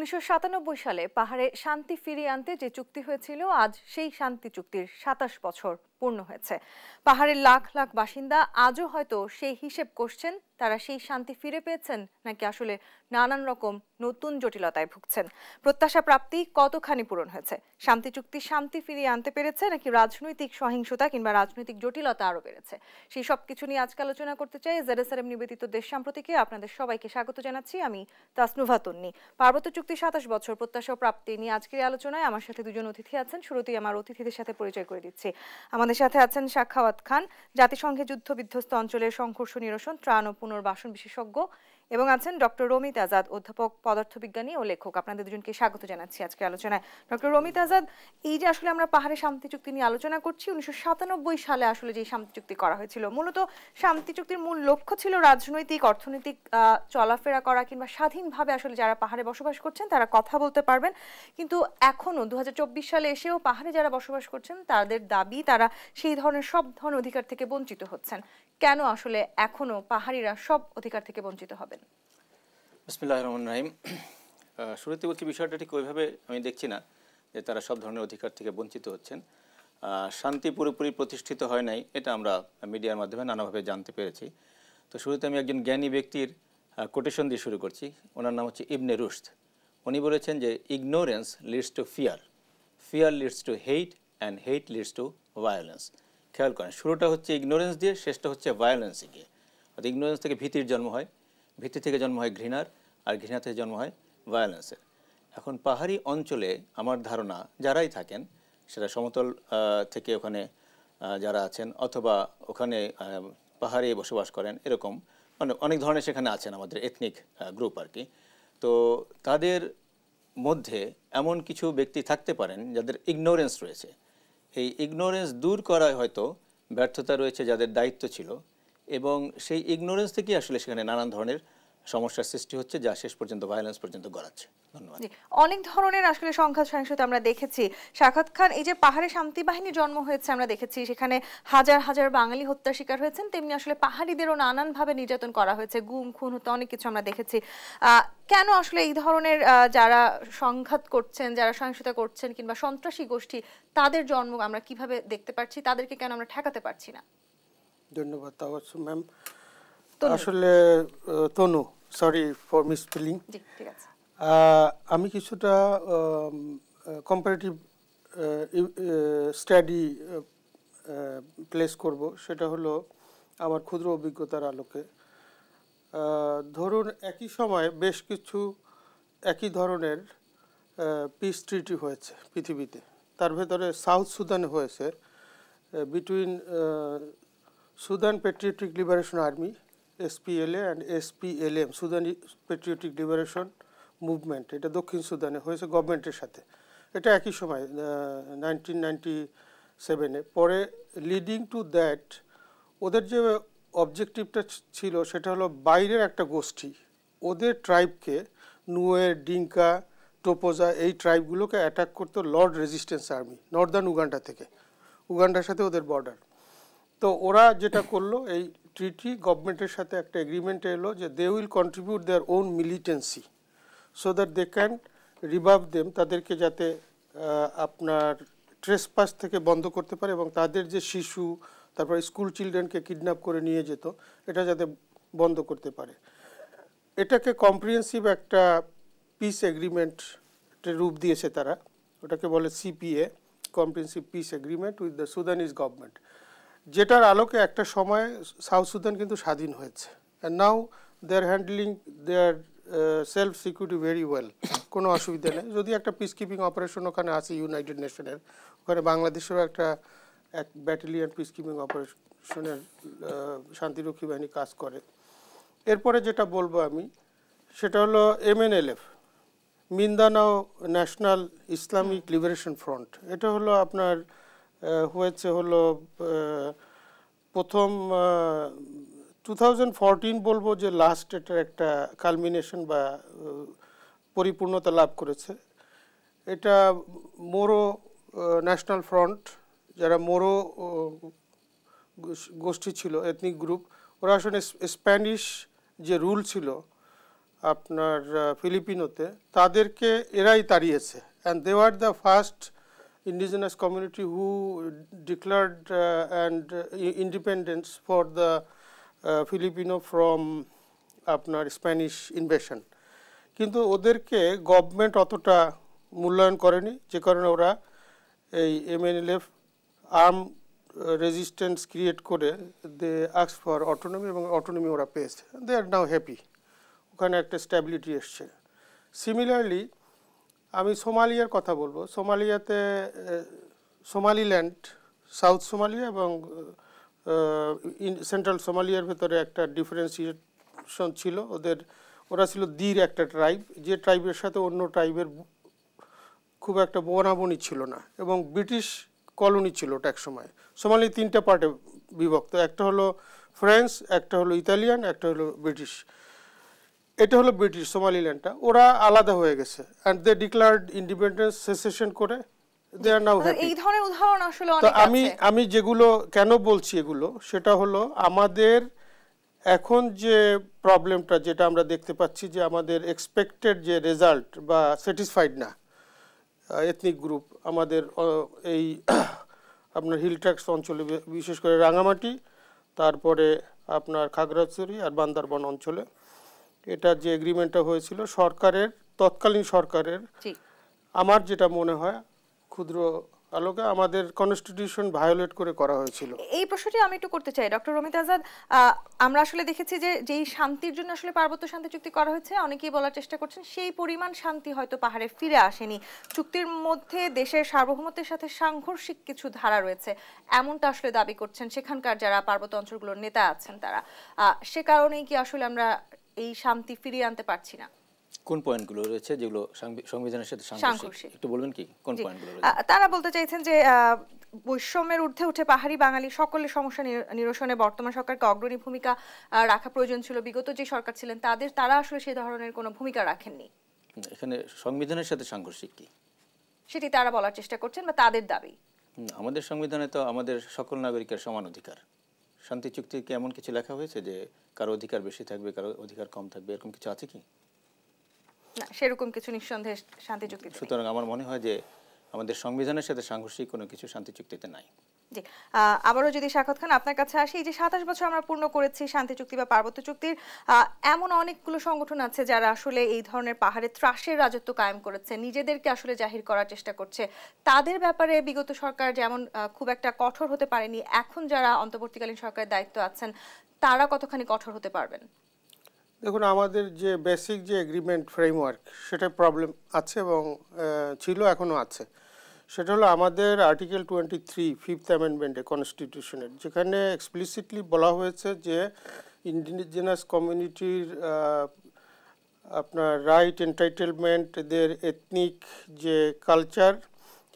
1997 সালে পাহাড়ে শান্তি ফিরিয়ে আনতে যে চুক্তি হয়েছিল আজ সেই শান্তি চুক্তির 27 বছর পূর্ণ হয়েছে। পাহাড়ের লাখ লাখ বাসিন্দা আজও হয়তো সেই হিসেব করছেন তারা সেই শান্তি ফিরে পেয়েছেন নাকি আসলে নানান রকম নতুন জটিলতায় ভুগছেন। প্রত্যাশা প্রাপ্তি কতখানি পূরণ হয়েছে, শান্তি চুক্তি শান্তি ফিরিয়ে আনতে পেরেছে নাকি রাজনৈতিক সহিংসতা কিংবা রাজনৈতিক জটিলতা আরো বেড়েছে, সেই সব কিছু নিয়ে আজকে আলোচনা করতে চাই। জেরুসালেম নিবেদিত দেশ সাম্প্রতিকে আপনাদের সবাইকে স্বাগত জানাচ্ছি। আমি তাসনুভা তন্নি। পার্বত্য চুক্তি 27 বছর প্রত্যাশা প্রাপ্তি নিয়ে আজকের আলোচনায় আমার সাথে দুজন অতিথি আছেন। শুরুতেই আমার অতিথিদের সাথে পরিচয় করে দিচ্ছি। আমাদের সাথে আছেন সাখাওয়াত খান, জাতিসংঘে যুদ্ধ বিধ্বস্ত অঞ্চলের সংঘর্ষ নিরসন, ত্রাণ ও পুনর্বাসন বিশেষজ্ঞ, এবং আছেন ডক্টর রমিত আজাদ, অধ্যাপক, পদার্থবিজ্ঞানী ও লেখক। আপনাদের দুজনকে স্বাগত জানাচ্ছি আজকে আলোচনায়। ডক্টর রমিত আজাদ, এই যে আসলে আমরা পাহাড়ে শান্তি চুক্তি নিয়ে আলোচনা করছি, 1997 সালে আসলে যে শান্তি চুক্তি করা হয়েছিল, মূলত শান্তি চুক্তির মূল লক্ষ্য ছিল রাজনৈতিক অর্থনৈতিক চলাফেরা করা কিংবা স্বাধীনভাবে আসলে যারা পাহাড়ে বসবাস করছেন তারা কথা বলতে পারবেন। কিন্তু এখনো 2024 সালে এসেও পাহাড়ে যারা বসবাস করছেন তাদের দাবি তারা সেই ধরনের সব ধরনের অধিকার থেকে বঞ্চিত হচ্ছেন। কেন আসলে এখনো পাহাড়িরা সব অধিকার থেকে বঞ্চিত হবেন? বিসমিল্লাহির রহমানির রহিম। শুরুতে বলছি, বিষয়টা ঠিক ওইভাবে আমি দেখছি না যে তারা সব ধরনের অধিকার থেকে বঞ্চিত হচ্ছেন। শান্তি পুরোপুরি প্রতিষ্ঠিত হয় নাই, এটা আমরা মিডিয়ার মাধ্যমে নানাভাবে জানতে পেরেছি। তো শুরুতে আমি একজন জ্ঞানী ব্যক্তির কোটেশন দিয়ে শুরু করছি। ওনার নাম হচ্ছে ইবনে রুশদ। উনি বলেছেন যে ignorance leads to fear, fear leads to hate and hate leads to violence. খেয়াল করেন, শুরুটা হচ্ছে ইগনোরেন্স দিয়ে, শেষটা হচ্ছে ভায়োলেন্সে গিয়ে। অর্থাৎ ইগনোরেন্স থেকে ভীতির জন্ম হয়, ভীতি থেকে জন্ম হয় ঘৃণার, আর ঘৃণা থেকে জন্ম হয় ভায়োলেন্সের। এখন পাহাড়ি অঞ্চলে আমার ধারণা যারাই থাকেন, সেটা সমতল থেকে ওখানে যারা আছেন অথবা ওখানে পাহাড়ে বসবাস করেন, এরকম অনেক ধরনের সেখানে আছেন আমাদের এথনিক গ্রুপ আর কি। তো তাদের মধ্যে এমন কিছু ব্যক্তি থাকতে পারেন যাদের ইগনোরেন্স রয়েছে। এই ইগনোরেন্স দূর করায় হয়তো ব্যর্থতা রয়েছে যাদের দায়িত্ব ছিল, এবং সেই ইগনোরেন্স থেকে আসলে সেখানে নানান ধরনের সমস্যার সৃষ্টি হচ্ছে, যা শেষ পর্যন্ত ভায়োলেন্স পর্যন্ত গড়াচ্ছে। ধন্যবাদ। অনেক ধরনের আসলে সংঘাত সহিংসতা আমরা দেখেছি। সাখাওয়াত খান, এই যে পাহাড়ে শান্তি বাহিনী জন্ম হয়েছে আমরা দেখেছি, সেখানে হাজার হাজার বাঙালি হত্যার শিকার হয়েছেন, তেমনি আসলে পাহাড়িদেরও নানানভাবে নির্যাতন করা হয়েছে, গুম খুন হতে অনেক কিছু আমরা দেখেছি। কেন আসলে এই ধরনের যারা সংঘাত করছেন, যারা সহিংসতা করছেন কিংবা সন্ত্রাসী গোষ্ঠী, তাদের জন্ম আমরা কিভাবে দেখতে পাচ্ছি, তাদেরকে কেন আমরা ঠেকাতে পারছি না? ধন্যবাদ তাওয়াসসুম ম্যাম। আসলে তনু, সরি ফর মিসস্পেলিং। ঠিক আছে। আমি কিছুটা কম্পারেটিভ স্টাডি প্লেস করব, সেটা হলো আমার ক্ষুদ্র অভিজ্ঞতার আলোকে। ধরুন, একই সময়ে বেশ কিছু একই ধরনের পিস ট্রিটি হয়েছে পৃথিবীতে। তার ভেতরে সাউথ সুদানে হয়েছে between Sudan patriotic liberation army SPLA and SPLM, সুদানি পেট্রিয়টিক লিবারেশন মুভমেন্ট। এটা দক্ষিণ সুদানে হয়েছে গভর্নমেন্টের সাথে। এটা একই সময় 1997-এ। পরে লিডিং টু দ্যাট ওদের যে অবজেক্টিভটা ছিল সেটা হলো বাইরের একটা গোষ্ঠী ওদের ট্রাইবকে, নুয়ের, ডিঙ্কা, টোপোজা, এই ট্রাইবগুলোকে অ্যাটাক করতো Lord resistance army Northern Uganda থেকে। উগান্ডার সাথে ওদের বর্ডার। তো ওরা যেটা করলো, এই ট্রিটি গভর্নমেন্টের সাথে একটা এগ্রিমেন্ট এলো যে they will contribute their own militancy so that they can revive them, তাদেরকে যাতে আপনার ট্রেসপাস থেকে বন্ধ করতে পারে, এবং তাদের যে শিশু, তারপরে স্কুল চিলড্রেনকে কিডন্যাপ করে নিয়ে যেত, এটা যাতে বন্ধ করতে পারে। এটাকে কম্প্রিহেন্সিভ একটা পিস এগ্রিমেন্টের রূপ দিয়েছে তারা। ওটাকে বলে CPA, comprehensive peace agreement with the Sudanese government, যেটার আলোকে একটা সময় সাউথ সুদান কিন্তু স্বাধীন হয়েছে। And now they are handling their self security very well, কোনো অসুবিধা নেই। যদি একটা পিস কিপিং অপারেশন ওখানে আছে ইউনাইটেড নেশনের, ওখানে বাংলাদেশেরও এক ব্যাটালিয়ন পিস কিপিং অপারেশনের শান্তিরক্ষী বাহিনী কাজ করে। এরপরে যেটা বলবো আমি, সেটা হলো MNLF, Mindanao national Islamic liberation front. এটা হলো আপনার হয়েছে হলো প্রথম 2014 বলবো যে লাস্ট, এটার একটা কালমিনেশন বা পরিপূর্ণতা লাভ করেছে। এটা মোরো ন্যাশনাল ফ্রন্ট, যারা মোরো গোষ্ঠী ছিল, এথনিক গ্রুপ, ওরা আসলে স্প্যানিশ যে রুল ছিল আপনার ফিলিপিনোতে, তাদেরকে এরাই তাড়িয়েছে। And they are the first indigenous community who declared and independence for the Filipino from আপনার স্প্যানিশ ইনভেশন। কিন্তু ওদেরকে গভর্নমেন্ট অতটা মূল্যায়ন করেনি, যে কারণে ওরা এই MNLF আর্ম রেজিস্ট্যান্স ক্রিয়েট করে দে আস্ক ফর অটোনমি, এবং অটোনমি ওরা পেয়েছে। দে আর নাও হ্যাপি, ওখানে একটা স্ট্যাবিলিটি এসছে। সিমিলারলি আমি সোমালিয়ার কথা বলবো। সোমালিয়াতে সোমালিল্যান্ড, সাউথ সোমালিয়া এবং সেন্ট্রাল সোমালিয়ার ভেতরে একটা ডিফারেন্সিয়েশন ছিল। ওরা ছিল দ্বীর একটা ট্রাইব, যে ট্রাইবের সাথে অন্য ট্রাইবের খুব একটা বনাবনি ছিল না, এবং ব্রিটিশ কলোনি ছিল ওটা এক সময়। সোমালি 3টা পার্টে বিভক্ত, একটা হলো ফ্রেঞ্চ, একটা হলো ইতালিয়ান, একটা হলো ব্রিটিশ। এটা হলো ব্রিটিশ সোমালিল্যান্ডটা, ওরা আলাদা হয়ে গেছে and they declared independence secession করে দে আর নাও হ্যাপি। এই ধরনের উদাহরণ আসলে তো অনেক আছে। আমি যেগুলো কেন বলছি এগুলো, সেটা হলো আমাদের এখন যে প্রবলেমটা যেটা আমরা দেখতে পাচ্ছি, যে আমাদের এক্সপেক্টেড যে রেজাল্ট বা স্যাটিসফাইড না এথনিক গ্রুপ আমাদের এই আপনার হিল ট্র্যাক্টস অঞ্চলে, বিশেষ করে রাঙামাটি, তারপরে আপনার খাগড়াছড়ি আর বান্দরবান অঞ্চলে। এটা যে এগ্রিমেন্টটা হয়েছিল সরকারের, তৎকালীন সরকারের, আমার যেটা মনে হয় ক্ষুদ্র আলোকে আমাদের কনস্টিটিউশন ভায়োলেট করে করা হয়েছিল। এই প্রশ্নটি আমি একটু করতে চাই ডক্টর রমিত আজাদ। আমরা আসলে দেখেছি যে যেই শান্তির জন্য আসলে পার্বত্য শান্তি চুক্তি করা হয়েছে, অনেকেই বলার চেষ্টা করছেন সেই পরিমাণ শান্তি হয়তো পাহাড়ে ফিরে আসেনি। চুক্তির মধ্যে দেশের সার্বভৌমত্বের সাথে সাংঘর্ষিক কিছু ধারা রয়েছে, এমনটা আসলে দাবি করছেন সেখানকার যারা পার্বত্য অঞ্চলগুলোর নেতা আছেন তারা। সে কারণেই কি আসলে আমরা এই শান্তি ফিরিয়ে আনতে পারছি না? কোন পয়েন্টগুলো রয়েছে যেগুলো সংবিধানের সাথে সাংঘর্ষিক, একটু বলবেন কি কোন পয়েন্টগুলো রয়েছে? তারা বলতে চাইছেন যে বৈষম্যের ঊর্ধ্বে উঠে পাহাড়ি বাঙালি সকলের সমস্যা নিরসনে বর্তমান সরকারকে অগ্রণী ভূমিকা রাখা প্রয়োজন ছিল। বিগত যে সরকার ছিলেন তারা আসলে সেই ধরনের কোনো ভূমিকা রাখেননি। এখানে সংবিধানের সাথে সাংঘর্ষিক কি সেটি তারা বলার চেষ্টা করছেন বা তাদের দাবি। আমাদের সংবিধানে তো আমাদের সকল নাগরিকের সমান অধিকার। শান্তি চুক্তিতে এমন কিছু লেখা হয়েছে যে কারো অধিকার বেশি থাকবে, কারো অধিকার কম থাকবে, এরকম কিছু আছে কি? না, সেরকম কিছু নিঃসন্দেহে শান্তি চুক্তিতে। সুতরাং আমার মনে হয় যে আমাদের সংবিধানের সাথে সাংঘর্ষিক কোনো কিছু শান্তি চুক্তিতে নাই। জি, আবারও যদি শাখাত খান আপনার কাছে আসি, এই যে 27 বছর আমরা পূর্ণ করেছি শান্তি চুক্তি বা পার্বত্য চুক্তির, এমন অনেকগুলো সংগঠন আছে যারা আসলে এই ধরনের পাহাড়ে ত্রাসের রাজত্ব কায়েম করেছে, নিজেদেরকে আসলে জাহির করার চেষ্টা করছে। তাদের ব্যাপারে বিগত সরকার যেমন খুব একটা কঠোর হতে পারেনি, এখন যারা অন্তর্বর্তীকালীন সরকারের দায়িত্ব আছেন তারা কতখানি কঠোর হতে পারবেন? দেখুন, আমাদের যে বেসিক যে এগ্রিমেন্ট ফ্রেমওয়ার্ক, সেটা প্রবলেম আছে এবং ছিল, এখনও আছে। সেটা হলো আমাদের আর্টিকেল 23 5th অ্যামেন্ডমেন্টে কনস্টিটিউশনের, যেখানে এক্সপ্লিসিটলি বলা হয়েছে যে ইন্ডিজিনাস কমিউনিটির আপনার রাইট, এন্টাইটেলমেন্ট, এদের এথনিক যে কালচার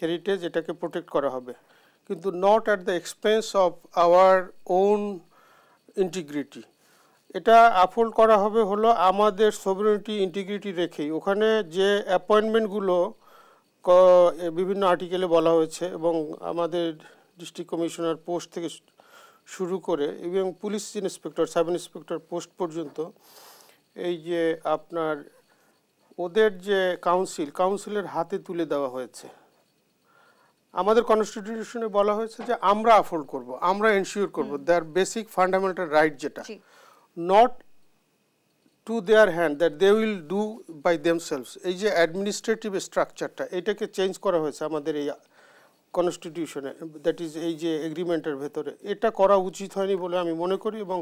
হেরিটেজ, এটাকে প্রোটেক্ট করা হবে, কিন্তু not at the expense of our own integrity. এটা আপহোল্ড করা হবে হলো আমাদের সভরেনিটি ইন্টিগ্রিটি রেখেই। ওখানে যে অ্যাপয়েন্টমেন্টগুলো বিভিন্ন আর্টিকেলে বলা হয়েছে, এবং আমাদের ডিস্ট্রিক্ট কমিশনার পোস্ট থেকে শুরু করে এবং police inspector, sub inspector post পর্যন্ত, এই যে আপনার ওদের যে কাউন্সিলের হাতে তুলে দেওয়া হয়েছে। আমাদের কনস্টিটিউশনে বলা হয়েছে যে আমরা আপহোল্ড করব, আমরা এনশিওর করব দেয়ার বেসিক ফান্ডামেন্টাল রাইট, যেটা not to their hand that they will do by themselves. এই যে অ্যাডমিনিস্ট্রেটিভ স্ট্রাকচারটা, এটাকে চেঞ্জ করা হয়েছে আমাদের এই কনস্টিটিউশনে, দ্যাট ইজ এই যে এগ্রিমেন্টের ভেতরে। এটা করা উচিত হয়নি বলে আমি মনে করি, এবং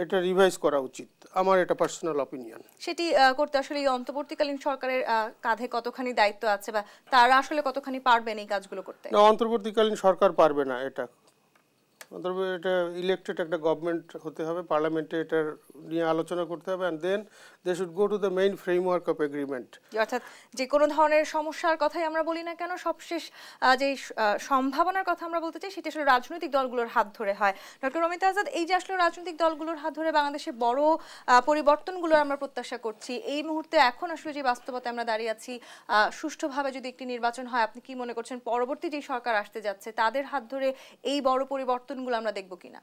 এটা রিভাইজ করা উচিত, আমার এটা পার্সোনাল অপিনিয়ন। সেটি করতে আসলে এই অন্তর্বর্তীকালীন সরকারের কাঁধে কতখানি দায়িত্ব আছে, বা তারা আসলে কতখানি পারবেন এই কাজগুলো করতে? না, অন্তর্বর্তীকালীন সরকার পারবে না এটা। এটা ইলেক্টেড একটা গভর্নমেন্ট হতে হবে, পার্লামেন্টে এটা নিয়ে আলোচনা করতে হবে, and then they should go to the main framework of agreement. অর্থাৎ যে কোনো ধরনের সমস্যার কথাই আমরা বলি না কেন, সবশেষ যে সম্ভাবনার কথা আমরা বলতে চাই, সেটা আসলে রাজনৈতিক দলগুলোর হাত ধরে হয়। ডক্টর রমিত আজাদ, এই যে আসলে রাজনৈতিক দলগুলোর হাত ধরে বাংলাদেশে বড় পরিবর্তনগুলো আমরা প্রত্যাশা করছি, এই মুহূর্তে এখন আসলে যে বাস্তবতায় আমরা দাঁড়িয়ে আছি, সুষ্ঠুভাবে যদি একটি নির্বাচন হয়, আপনি কি মনে করছেন পরবর্তী যে সরকার আসতে যাচ্ছে তাদের হাত ধরে এই বড় পরিবর্তনগুলো আমরা দেখব কিনা?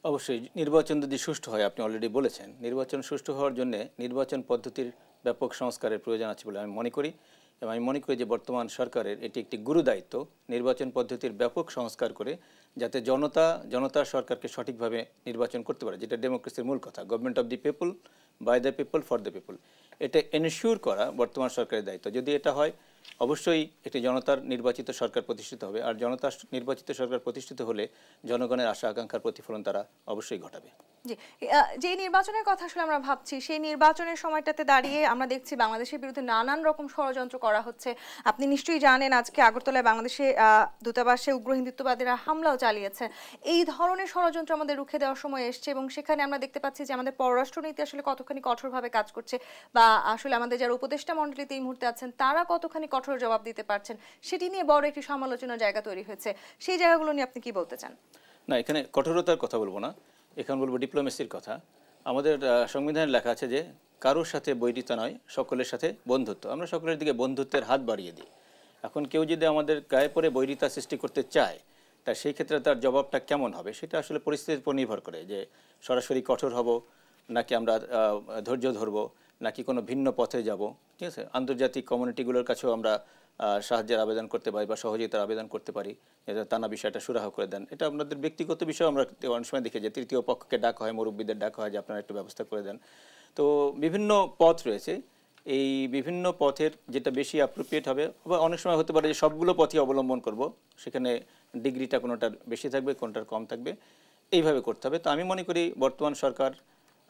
অবশ্যই নির্বাচন যদি সুষ্ঠু হয়, আপনি অলরেডি বলেছেন, নির্বাচন সুষ্ঠু হওয়ার জন্য নির্বাচন পদ্ধতির ব্যাপক সংস্কারের প্রয়োজন আছে বলে আমি মনে করি। এবং আমি মনে করি যে বর্তমান সরকারের এটি একটি গুরুদায়িত্ব নির্বাচন পদ্ধতির ব্যাপক সংস্কার করে যাতে জনতার সরকারকে সঠিকভাবে নির্বাচন করতে পারে, যেটা ডেমোক্রেসির মূল কথা, government of the people, by the people, for the people. এটা এনশিওর করা বর্তমান সরকারের দায়িত্ব। যদি এটা হয়, অবশ্যই একটি জনতার নির্বাচিত সরকার প্রতিষ্ঠিত হবে। আর জনতার নির্বাচিত সরকার প্রতিষ্ঠিত হলে জনগণের আশা আকাঙ্ক্ষার প্রতিফলন তারা অবশ্যই ঘটাবে। জি, যে নির্বাচনের কথা আসলে আমরা ভাবছি, সেই নির্বাচনের সময়টাতে দাঁড়িয়ে আমরা দেখছি বাংলাদেশের বিরুদ্ধে নানান রকম ষড়যন্ত্র করা হচ্ছে। আপনি নিশ্চয়ই জানেন আজকে আগরতলায় বাংলাদেশে দূতাবাসে উগ্র হিন্দুত্ববাদীরা হামলাও চালিয়েছে। এই ধরনের ষড়যন্ত্র আমাদের রুখে দেওয়ার সময় এসছে এবং সেখানে আমরা দেখতে পাচ্ছি যে আমাদের পররাষ্ট্রনীতি আসলে কতখানি কঠোরভাবে কাজ করছে, বা আসলে আমাদের যারা উপদেষ্টা মণ্ডলীতে এই মুহূর্তে আছেন তারা কতখানি কঠোর জবাব দিতে পারছেন, সেটি নিয়ে বড় একটি সমালোচনার জায়গা তৈরি হয়েছে। সেই জায়গাগুলো নিয়ে আপনি কি বলতে চান? না, এখানে কঠোরতার কথা বলবো না, এখানে বলবো ডিপ্লোমেসির কথা। আমাদের সংবিধানে লেখা আছে যে কারোর সাথে বৈরিতা নয়, সকলের সাথে বন্ধুত্ব। আমরা সকলের দিকে বন্ধুত্বের হাত বাড়িয়ে দিই। এখন কেউ যদি আমাদের গায়ে পড়ে বৈরিতা সৃষ্টি করতে চায়, তা সেই ক্ষেত্রে তার জবাবটা কেমন হবে সেটা আসলে পরিস্থিতির উপর নির্ভর করে, যে সরাসরি কঠোর হব নাকি আমরা ধৈর্য ধরবো নাকি কোনো ভিন্ন পথে যাব। ঠিক আছে, আন্তর্জাতিক কমিউনিটিগুলোর কাছেও আমরা সাহায্যের আবেদন করতে পারি বা সহযোগিতার আবেদন করতে পারি, যাতে তারা বিষয়টা সুরাহা করে দেন। এটা আপনাদের ব্যক্তিগত বিষয়। আমরা অনেক সময় দেখি যে তৃতীয় পক্ষকে ডাকা হয়, মুরব্বীদের ডাকা হয় যে আপনারা একটু ব্যবস্থা করে দেন। তো বিভিন্ন পথ রয়েছে, এই বিভিন্ন পথের যেটা বেশি অ্যাপ্রোপ্রিয়েট হবে, বা অনেক সময় হতে পারে যে সবগুলো পথই অবলম্বন করব, সেখানে ডিগ্রিটা কোনোটার বেশি থাকবে কোনোটার কম থাকবে, এইভাবে করতে হবে। তো আমি মনে করি বর্তমান সরকার,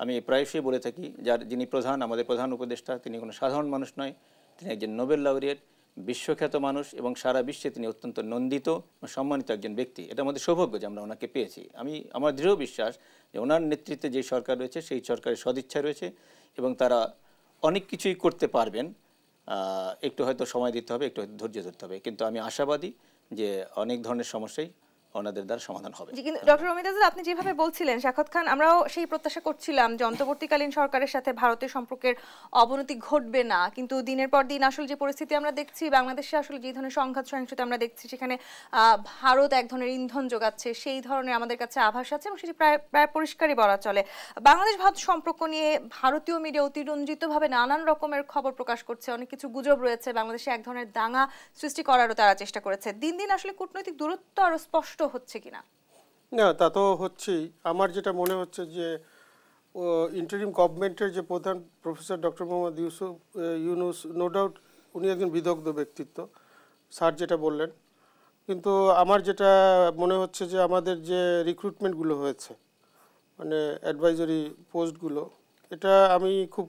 আমি প্রায়শই বলে থাকি, যিনি আমাদের প্রধান উপদেষ্টা, তিনি কোনো সাধারণ মানুষ নয়, তিনি একজন নোবেল লাউরিয়েট, বিশ্বখ্যাত মানুষ, এবং সারা বিশ্বে তিনি অত্যন্ত নন্দিত এবং সম্মানিত একজন ব্যক্তি। এটা আমাদের সৌভাগ্য যে আমরা ওনাকে পেয়েছি। আমার দৃঢ় বিশ্বাস যে ওনার নেতৃত্বে যে সরকার রয়েছে সেই সরকারের সদিচ্ছা রয়েছে এবং তারা অনেক কিছুই করতে পারবেন। একটু হয়তো সময় দিতে হবে, একটু হয়তো ধৈর্য ধরতে হবে, কিন্তু আমি আশাবাদী যে অনেক ধরনের সমস্যাই ওনাদের দ্বারা সমাধান হবে। কিন্তু ডক্টর রমিত আজাদ, আপনি যেভাবে বলছিলেন, শাখাওয়াত খান, আমরাও সেই প্রত্যাশা করছিলাম যে অন্তর্বর্তীকালীন সরকারের সাথে ভারতের সম্পর্কের অবনতি ঘটবে না, কিন্তু দিনের পর দিন আসলে যে পরিস্থিতি আমরা দেখছি বাংলাদেশে, আসলে যে ধরনের সংঘাত সহিংসতা আমরা দেখছি, সেখানে ভারত এক ধরনের ইন্ধন যোগাচ্ছে, সেই ধরনের আমাদের কাছে আভাস আছে এবং সেটি প্রায় পরিষ্কারই বলা চলে। বাংলাদেশ ভারত সম্পর্ক নিয়ে ভারতীয় মিডিয়া অতিরঞ্জিতভাবে নানান রকমের খবর প্রকাশ করছে, অনেক কিছু গুজব রয়েছে, বাংলাদেশে এক ধরনের দাঙ্গা সৃষ্টি করারও তারা চেষ্টা করেছে। দিন দিন আসলে কূটনৈতিক দূরত্ব আরো স্পষ্ট হচ্ছে কিনা? না, তা তো হচ্ছেই। আমার যেটা মনে হচ্ছে যে ইন্টারিম গভর্নমেন্টের যে প্রধান professor doctor Mohammad Yunus, no doubt উনি একজন বিদগ্ধ ব্যক্তিত্ব, স্যার যেটা বললেন। কিন্তু আমার যেটা মনে হচ্ছে যে আমাদের যে রিক্রুটমেন্টগুলো হয়েছে, মানে অ্যাডভাইজারি পোস্টগুলো, এটা আমি খুব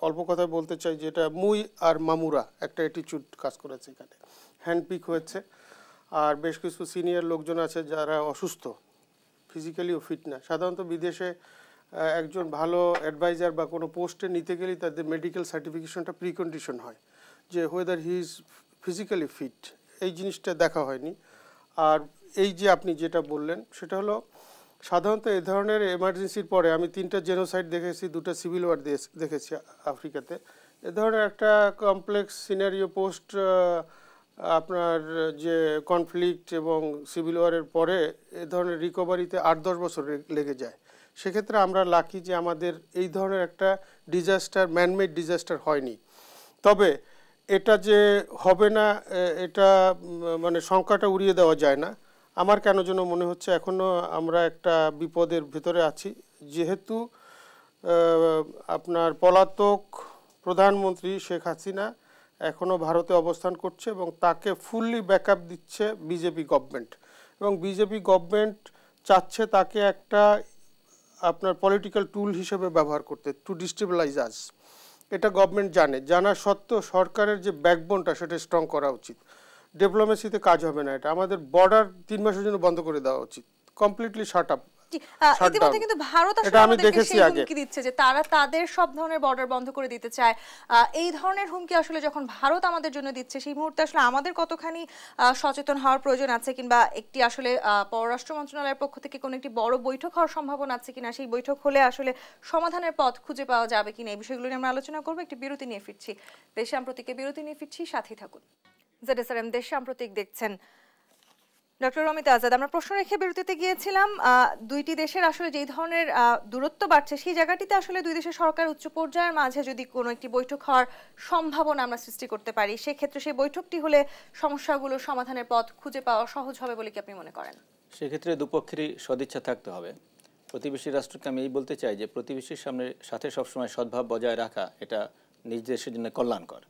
অল্প কথায় বলতে চাই যে এটা মুই আর মামুরা একটা অ্যাটিটিউড কাজ করেছে এখানে, হ্যান্ডপিক হয়েছে। আর বেশ কিছু সিনিয়র লোকজন আছে যারা অসুস্থ, ফিজিক্যালিও ফিট না। সাধারণত বিদেশে একজন ভালো অ্যাডভাইজার বা কোনো পোস্টে নিতে গেলেই তাদের মেডিকেল সার্টিফিকেশনটা প্রিকন্ডিশন হয়, যে whether he is physically fit, এই জিনিসটা দেখা হয়নি। আর এই যে আপনি যেটা বললেন সেটা হলো, সাধারণত এ ধরনের এমার্জেন্সির পরে আমি 3টা জেনোসাইড দেখেছি, 2টা সিভিল ওয়ার দেখেছি আফ্রিকাতে। এ ধরনের একটা কমপ্লেক্স সিনারিও পোস্ট আপনার যে কনফ্লিক্ট এবং সিভিল ওয়ারের পরে এ ধরনের রিকভারিতে 8-10 বছর লেগে যায়। সেক্ষেত্রে আমরা লাকি যে আমাদের এই ধরনের একটা ডিজাস্টার, ম্যানমেড ডিজাস্টার হয়নি। তবে এটা যে হবে না, এটা মানে সংখ্যাটা উড়িয়ে দেওয়া যায় না। আমার কেন যেন মনে হচ্ছে এখনও আমরা একটা বিপদের ভেতরে আছি, যেহেতু আপনার পলাতক প্রধানমন্ত্রী শেখ হাসিনা এখনও ভারতে অবস্থান করছে এবং তাকে ফুললি ব্যাকআপ দিচ্ছে বিজেপি গভর্নমেন্ট, এবং বিজেপি গভর্নমেন্ট চাচ্ছে তাকে একটা আপনার পলিটিক্যাল টুল হিসেবে ব্যবহার করতে, টু ডিস্টেবিলাইজ আস। এটা গভর্নমেন্ট জানা সত্ত্বেও সরকারের যে ব্যাকবোনটা সেটা স্ট্রং করা উচিত। ডিপ্লোমেসিতে কাজ হবে না, এটা আমাদের বর্ডার 3 মাসের জন্য বন্ধ করে দেওয়া উচিত, কমপ্লিটলি শাট আপ। ইতিমধ্যে কিন্তু ভারত আসলে আমাদেরকে সেই হুমকি দিচ্ছে যে তারা তাদের সব ধরনের বর্ডার বন্ধ করে দিতে চায়। এই ধরনের হুমকি আসলে যখন ভারত আমাদের জন্য দিচ্ছে, সেই মুহূর্তে আসলে আমাদের কতখানি সচেতন হওয়ার প্রয়োজন আছে, কিংবা একটি আসলে পররাষ্ট্র মন্ত্রণালয়ের পক্ষ থেকে কোনো একটি বড় বৈঠক হওয়ার সম্ভাবনা আছে কিনা, সেই বৈঠক হলে আসলে সমাধানের পথ খুঁজে পাওয়া যাবে কিনা, এই বিষয়গুলো নিয়ে আমরা আলোচনা করবো। একটি বিরতি নিয়ে ফিরছি, দেশ সাম্প্রতিকে বিরতি নিয়ে ফিরছি, সাথেই থাকুন। ZSRM দেশ সাম্প্রতিক দেখছেন। ডক্টর রমিতা আজাদ, আমরা প্রশ্ন রেখে বিরতিতে গিয়েছিলাম। দুইটি দেশের আসলে যেই ধরনের দূরত্ব বাড়ছে, সেই জায়গাটিতে আসলে দুই দেশের সরকার উচ্চ পর্যায়ের মাঝে যদি কোনো একটি বৈঠক হওয়ার সম্ভাবনা আমরা সৃষ্টি করতে পারি, সেক্ষেত্রে সেই বৈঠকটি হলে সমস্যাগুলো সমাধানের পথ খুঁজে পাওয়া সহজ হবে বলে কি আপনি মনে করেন? সেক্ষেত্রে দুপক্ষেরই সদিচ্ছা থাকতে হবে। প্রতিবেশী রাষ্ট্রকে আমি এই বলতে চাই যে প্রতিবেশীর সাথে সবসময় সদ্ভাব বজায় রাখা এটা নিজ দেশের জন্য কল্যাণকর।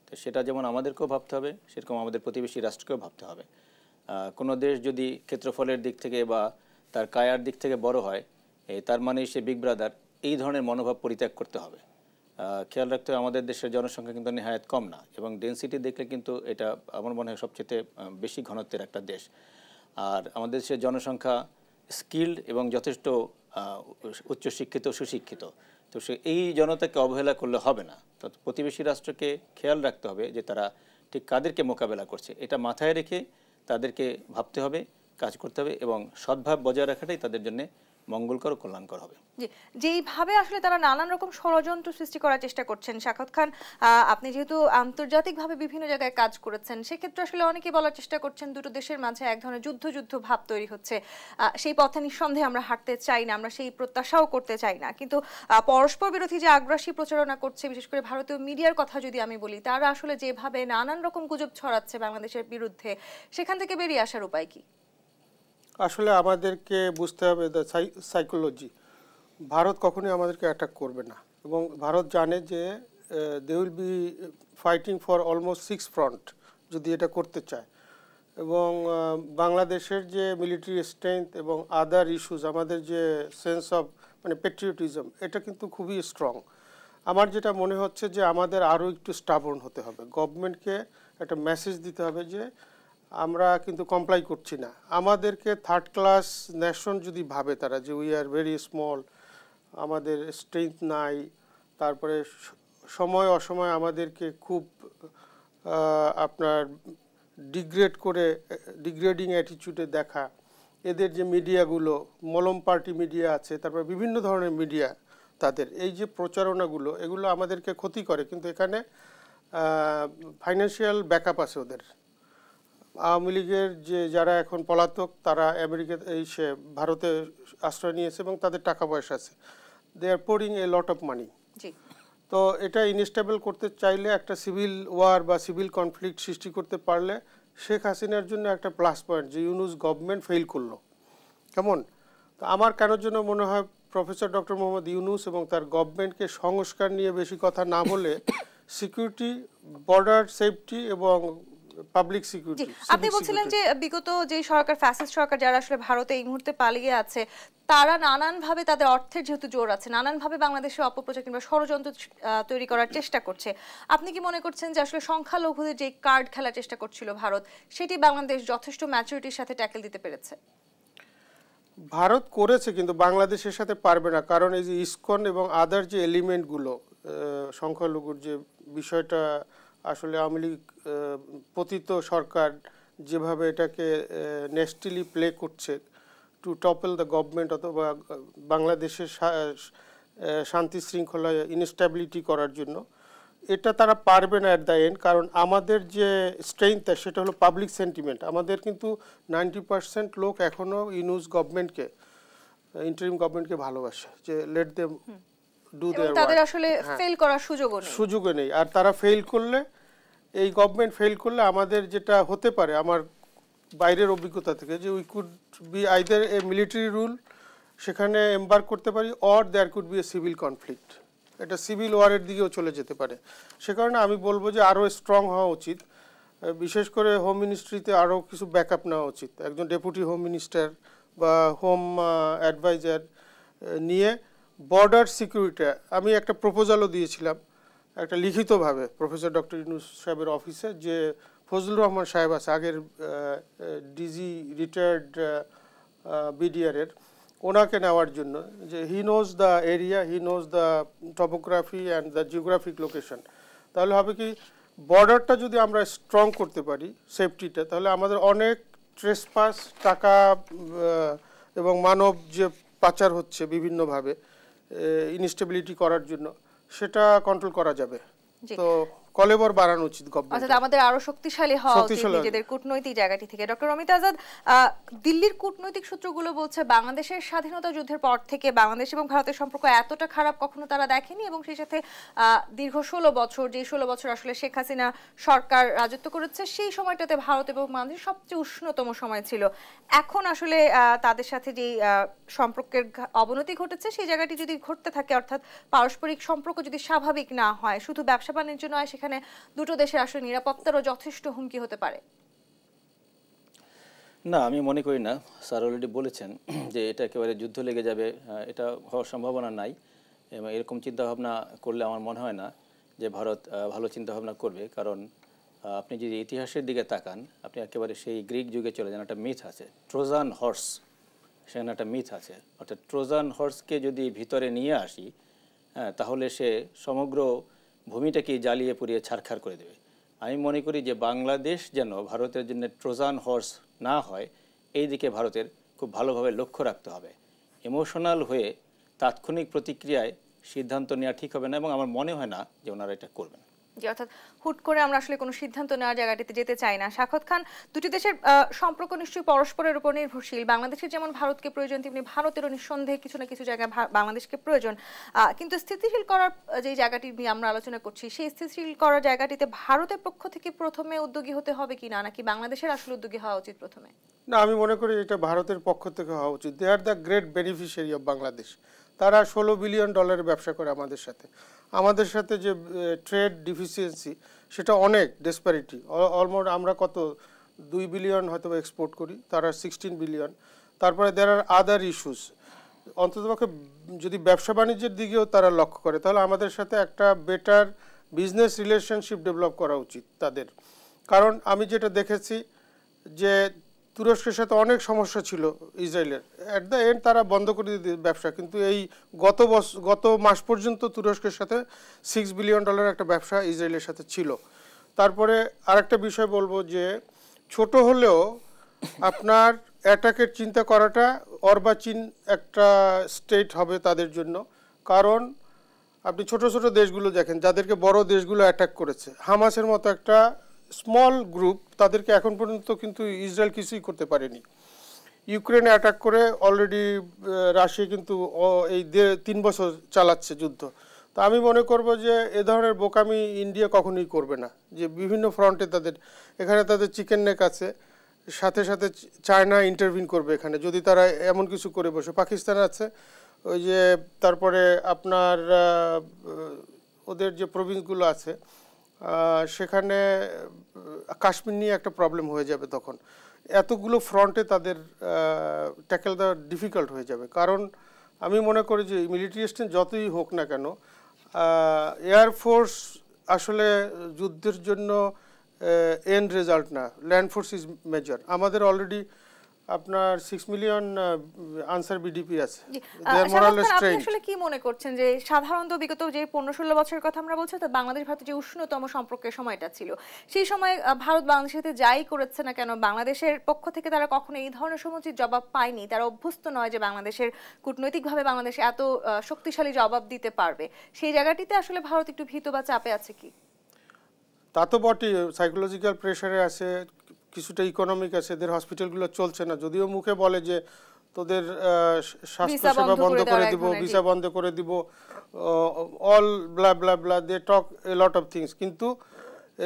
তো সেটা যেমন আমাদেরকেও ভাবতে হবে, সেরকম আমাদের প্রতিবেশী রাষ্ট্রকেও ভাবতে হবে। কোনো দেশ যদি ক্ষেত্রফলের দিক থেকে বা তার কায়ার দিক থেকে বড় হয়, তার মানে সে বিগ ব্রাদার, এই ধরনের মনোভাব পরিত্যাগ করতে হবে। খেয়াল রাখতে হবে আমাদের দেশের জনসংখ্যা কিন্তু নেহায়েত কম না, এবং ডেনসিটি দেখলে কিন্তু এটা আমার মনে হয় সবচেয়ে বেশি ঘনত্বের একটা দেশ। আর আমাদের দেশের জনসংখ্যা স্কিল্ড এবং যথেষ্ট উচ্চশিক্ষিত সুশিক্ষিত। তো এই জনতাকে অবহেলা করলে হবে না। তো প্রতিবেশী রাষ্ট্রকে খেয়াল রাখতে হবে যে তারা ঠিক কাদেরকে মোকাবেলা করছে, এটা মাথায় রেখে তাদেরকে ভাবতে হবে, কাজ করতে হবে, এবং সদ্ভাব বজায় রাখাটাই তাদের জন্য মঙ্গলকর ও কল্যাণকর হবে। জি, যেইভাবে আসলে তারা নানান রকম ষড়যন্ত্র সৃষ্টি করার চেষ্টা করছেন, সাখাওয়াত খান আপনি যেহেতু আন্তর্জাতিকভাবে বিভিন্ন জায়গায় কাজ করেছেন, সেক্ষেত্রে আসলে অনেকে বলার চেষ্টা করছেন দুটো দেশের মাঝে এক ধরনের যুদ্ধ ভাব তৈরি হচ্ছে। সেই পথে নিঃসন্দেহে আমরা হাঁটতে চাই না, আমরা সেই প্রত্যাশাও করতে চাই না। কিন্তু পরস্পর বিরোধী যে আগ্রাসী প্রচারণা করছে, বিশেষ করে ভারতীয় মিডিয়ার কথা যদি আমি বলি, তারা আসলে যেভাবে নানান রকম গুজব ছড়াচ্ছে বাংলাদেশের বিরুদ্ধে, সেখান থেকে বেরিয়ে আসার উপায় কি? আসলে আমাদেরকে বুঝতে হবে দ্য সাইকোলজি। ভারত কখনোই আমাদেরকে অ্যাটাক করবে না, এবং ভারত জানে যে they will be fighting for almost 6 front যদি এটা করতে চায়। এবং বাংলাদেশের যে মিলিটারি স্ট্রেংথ এবং আদার ইস্যুস, আমাদের যে সেন্স অফ মানে পেট্রিয়টিজম, এটা কিন্তু খুবই স্ট্রং। আমার যেটা মনে হচ্ছে যে আমাদের আরও একটু স্টাবর্ন হতে হবে, গভর্নমেন্টকে একটা মেসেজ দিতে হবে যে আমরা কিন্তু কমপ্লাই করছি না। আমাদেরকে থার্ড ক্লাস নেশন যদি ভাবে তারা, যে উই আর ভেরি স্মল, আমাদের স্ট্রেংথ নাই, তারপরে সময় অসময় আমাদেরকে খুব আপনার ডিগ্রেডিং অ্যাটিটিউডে দেখা, এদের যে মিডিয়াগুলো, মলম পার্টি মিডিয়া আছে, তারপরে বিভিন্ন ধরনের মিডিয়া, তাদের এই যে প্রচারণাগুলো, এগুলো আমাদেরকে ক্ষতি করে। কিন্তু এখানে ফাইন্যান্সিয়াল ব্যাকআপ আছে ওদের। আওয়ামী লীগের যে যারা এখন পলাতক, তারা আমেরিকা ভারতে আশ্রয় নিয়েছে এবং তাদের টাকা পয়সা আছে, দে আর pouring A lot of money. তো এটা ইনস্টেবল করতে চাইলে, একটা সিভিল ওয়ার বা সিভিল কনফ্লিক্ট সৃষ্টি করতে পারলে, শেখ হাসিনার জন্য একটা প্লাস পয়েন্ট যে ইউনূস গভর্নমেন্ট ফেল করলো। কেমন? তো আমার কেন জন্য মনে হয় প্রফেসর ডক্টর মোহাম্মদ ইউনূস এবং তার গভর্নমেন্টকে সংস্কার নিয়ে বেশি কথা না বলে সিকিউরিটি, বর্ডার সেফটি এবং পাবলিক সিকিউরিটি। আপনি বলছিলেন যে বিগত যে সরকার, ফ্যাসিস্ট সরকার যারা আসলে ভারতে এই মুহূর্তে পালিয়ে আছে, তারা নানানভাবে, তাদের অর্থের যেহেতু জোর আছে, নানানভাবে বাংলাদেশে অপপ্রচার কিংবা ষড়যন্ত্র তৈরি করার চেষ্টা করছে। আপনি কি মনে করছেন যে আসলে সংখ্যালঘুদের যে কার্ড খেলার চেষ্টা করছিল ভারত, সেটি বাংলাদেশ যথেষ্ট ম্যাচুরিটির সাথে ট্যাকেল দিতে পেরেছে? ভারত করেছে, কিন্তু বাংলাদেশের সাথে পারবে না। কারণ এই যে ইসকন এবং আদার যে এলিমেন্টগুলো, সংখ্যালঘুর যে বিষয়টা, আসলে আওয়ামী লীগ পতিত সরকার যেভাবে এটাকে নেস্টিলি প্লে করছে টু টপল দ্য গভর্নমেন্ট, অথবা বাংলাদেশের শান্তি শৃঙ্খলা ইনস্টেবিলিটি করার জন্য, এটা তারা পারবে না অ্যাট দ্য এন্ড। কারণ আমাদের যে স্ট্রেংথ, সেটা হলো পাবলিক সেন্টিমেন্ট। আমাদের কিন্তু 90% লোক এখনও ইউনূস গভর্নমেন্টকে, ইন্টারিম গভর্নমেন্টকে ভালোবাসে, যে let them do their work. তাদের আসলে ফেল করার সুযোগও নেই। আর তারা ফেল করলে, এই গভর্নমেন্ট ফেল করলে আমাদের যেটা হতে পারে, আমার বাইরের অভিজ্ঞতা থেকে, যে we could be either a military rule, সেখানে এম্বার্ক করতে পারি, or there could be a civil conflict. এটা সিভিল ওয়ারের দিকেও চলে যেতে পারে। সে কারণে আমি বলবো যে আরও স্ট্রং হওয়া উচিত। বিশেষ করে হোম মিনিস্ট্রিতে আরও কিছু ব্যাকআপ নেওয়া উচিত। একজন ডেপুটি হোম মিনিস্টার বা হোম অ্যাডভাইজার নিয়ে বর্ডার সিকিউরিটি, আমি একটা প্রপোজালও দিয়েছিলাম একটা লিখিতভাবে প্রফেসর ডক্টর ইউনূস সাহেবের অফিসে, যে ফজলুর রহমান সাহেব আছে, আগের ডিজি রিটায়ার্ড বিডিআরের, ওনাকে নেওয়ার জন্য, যে he knows the area, he knows the topography and the geographic location. তাহলে হবে কি, বর্ডারটা যদি আমরা স্ট্রং করতে পারি, সেফটিটা, তাহলে আমাদের অনেক ট্রেসপাস, টাকা এবং মানব যে পাচার হচ্ছে বিভিন্নভাবে ইনস্টেবিলিটি করার জন্য, সেটা কন্ট্রোল করা যাবে। তো কলেবর বাড়ানো উচিত গভর্নমেন্ট। অর্থাৎ আমাদের আরো শক্তিশালী হওয়া উচিত নিজেদের কূটনৈতিক জায়গাটি থেকে। ডক্টর অমিত আজাদ, দিল্লির কূটনৈতিক সূত্রগুলো বলছে বাংলাদেশের স্বাধীনতা যুদ্ধের পর থেকে বাংলাদেশ এবং ভারতের সম্পর্ক এতটা খারাপ কখনো তারা দেখেনি, এবং সেই সাথে দীর্ঘ 16 বছর, যে 16 বছর আসলে শেখ হাসিনা সরকার রাজত্ব করেছে, সেই সময়টাতে ভারত এবং বাংলাদেশ সবচেয়ে উষ্ণতম সময় ছিল। এখন আসলে তাদের সাথে যে সম্পর্কের অবনতি ঘটেছে, সেই জায়গাটি যদি ঘটতে থাকে, অর্থাৎ পারস্পরিক সম্পর্ক যদি স্বাভাবিক না হয়, শুধু ব্যবসা বাণিজ্য নয়, সেখানে দুটো দেশের আসলে নিরাপত্তারও যথেষ্ট হুমকি হতে পারে। না, আমি মনে করি না। স্যার অলরেডি বলেছেন যে এটা একেবারে যুদ্ধ লেগে যাবে, এটা হওয়ার সম্ভাবনা নাই। এবং এরকম চিন্তাভাবনা করলে আমার মনে হয় না যে ভারত ভালো চিন্তাভাবনা করবে। কারণ আপনি যদি ইতিহাসের দিকে তাকান, আপনি একেবারে সেই গ্রিক যুগে চলে যান। একটা মিথ আছে, ট্রোজান হর্স, সেখানে একটা মিথ আছে। অর্থাৎ ট্রোজান হর্সকে যদি ভিতরে নিয়ে আসি, তাহলে সে সমগ্র ভূমিটাকে জ্বালিয়ে পুড়িয়ে ছারখার করে দেবে। আমি মনে করি যে বাংলাদেশ যেন ভারতের জন্য ট্রোজান হর্স না হয়, এই দিকে ভারতের খুব ভালোভাবে লক্ষ্য রাখতে হবে। ইমোশনাল হয়ে তাৎক্ষণিক প্রতিক্রিয়ায় সিদ্ধান্ত নেওয়া ঠিক হবে না, এবং আমার মনে হয় না যে ওনারা এটা করবেন। যে অর্থাৎ হুট করে আমরা আসলে কোনো সিদ্ধান্ত নেওয়ার জায়গাটিতে যেতে চাই না। সাখাওয়াত খান, দুটি দেশের সম্পর্ক নিশ্চয়ই পরস্পরের উপর নির্ভরশীল। বাংলাদেশের যেমন ভারতকে প্রয়োজন, তেমনি ভারতেরও নিঃসন্দেহে কিছু না কিছু জায়গায় বাংলাদেশকে প্রয়োজন। কিন্তু স্থিতিশীল করার যে জায়গাটি নিয়ে আমরা আলোচনা করছি, সেই স্থিতিশীল করার জায়গাটিতে ভারতের পক্ষ থেকে প্রথমে উদ্যোগী হতে হবে কিনা, নাকি বাংলাদেশের আসলে উদ্যোগী হওয়া উচিত প্রথমে? না, আমি মনে করি এটা ভারতের পক্ষ থেকে হওয়া উচিত। They are the great beneficiary of Bangladesh. তারা $16 বিলিয়ন ব্যবসা করে আমাদের সাথে। আমাদের সাথে যে ট্রেড ডিফিসিয়েন্সি, সেটা অনেক ডিসপ্যারিটি। অলমোস্ট আমরা কত 2 বিলিয়ন হয়তো এক্সপোর্ট করি, তারা 16 বিলিয়ন। তারপরে দেয়ার আর আদার ইস্যুস। অন্ততপক্ষে যদি ব্যবসা বাণিজ্যের দিকেও তারা লক্ষ্য করে, তাহলে আমাদের সাথে একটা বেটার বিজনেস রিলেশনশিপ ডেভেলপ করা উচিত তাদের। কারণ আমি যেটা দেখেছি যে তুরস্কের সাথে অনেক সমস্যা ছিল ইসরায়েলের, অ্যাট দ্য এন্ড তারা বন্ধ করে দিয়ে ব্যবসা। কিন্তু এই গত মাস পর্যন্ত তুরস্কের সাথে $6 বিলিয়ন একটা ব্যবসা ইসরায়েলের সাথে ছিল। তারপরে আরেকটা বিষয় বলবো যে ছোট হলেও আপনার অ্যাটাকের চিন্তা করাটা অর্বাচীন একটা স্টেট হবে তাদের জন্য। কারণ আপনি ছোট ছোট দেশগুলো দেখেন, যাদেরকে বড় দেশগুলো অ্যাটাক করেছে, হামাসের মতো একটা স্মল গ্রুপ, তাদেরকে এখন পর্যন্ত কিন্তু ইসরায়েল কিছুই করতে পারেনি। ইউক্রেনে অ্যাটাক করে অলরেডি রাশিয়া কিন্তু এই 3 বছর চালাচ্ছে যুদ্ধ। তো আমি মনে করব যে এ ধরনের বোকামি ইন্ডিয়া কখনোই করবে না, যে বিভিন্ন ফ্রন্টে এখানে তাদের চিকেন নেক আছে, সাথে সাথে চায়না ইন্টারভিন করবে এখানে যদি তারা এমন কিছু করে বসে। পাকিস্তান আছে, ওই যে তারপরে আপনার ওদের যে প্রভিন্সগুলো আছে, সেখানে কাশ্মীর নিয়ে একটা প্রবলেম হয়ে যাবে। তখন এতগুলো ফ্রন্টে তাদের ট্যাকেল দেওয়া ডিফিকাল্ট হয়ে যাবে। কারণ আমি মনে করি যে মিলিটারি স্ট্রেন্থ যতই হোক না কেন, এয়ারফোর্স আসলে যুদ্ধের জন্য এন্ড রেজাল্ট না, ল্যান্ড ফোর্স ইজ মেজর। আমাদের অলরেডি আপনার 6 মিলিয়ন আনসার বিডিপি আছে। আপনি আসলে কি মনে করছেন যে সাধারণত বিগত যে 15-16 বছরের কথা আমরা বলছি, তো বাংলাদেশ ভারতের যে উষ্ণতম সম্পর্কের সময়টা ছিল, সেই সময় ভারত বাংলাদেশের সাথে যাই করেছে না কেন, বাংলাদেশের পক্ষ থেকে তারা কখনো এই ধরনের সমুচিত জবাব পায়নি। তারা অভ্যস্ত নয় যে বাংলাদেশের কূটনৈতিকভাবে বাংলাদেশ এত শক্তিশালী জবাব দিতে পারবে। সেই জায়গাটিতে আসলে ভারত একটু ভীত বা চাপে আছে কি? তা তো বটেই, সাইকোলজিক্যাল প্রেশারে আছে, কিছুটা ইকোনমিক আছে। এদের হসপিটালগুলো চলছে না, যদিও মুখে বলে যে তোদের স্বাস্থ্যসেবা বন্ধ করে দিব, ভিসা বন্ধ করে দিব, all bla bla bla, they talk a lot of things. কিন্তু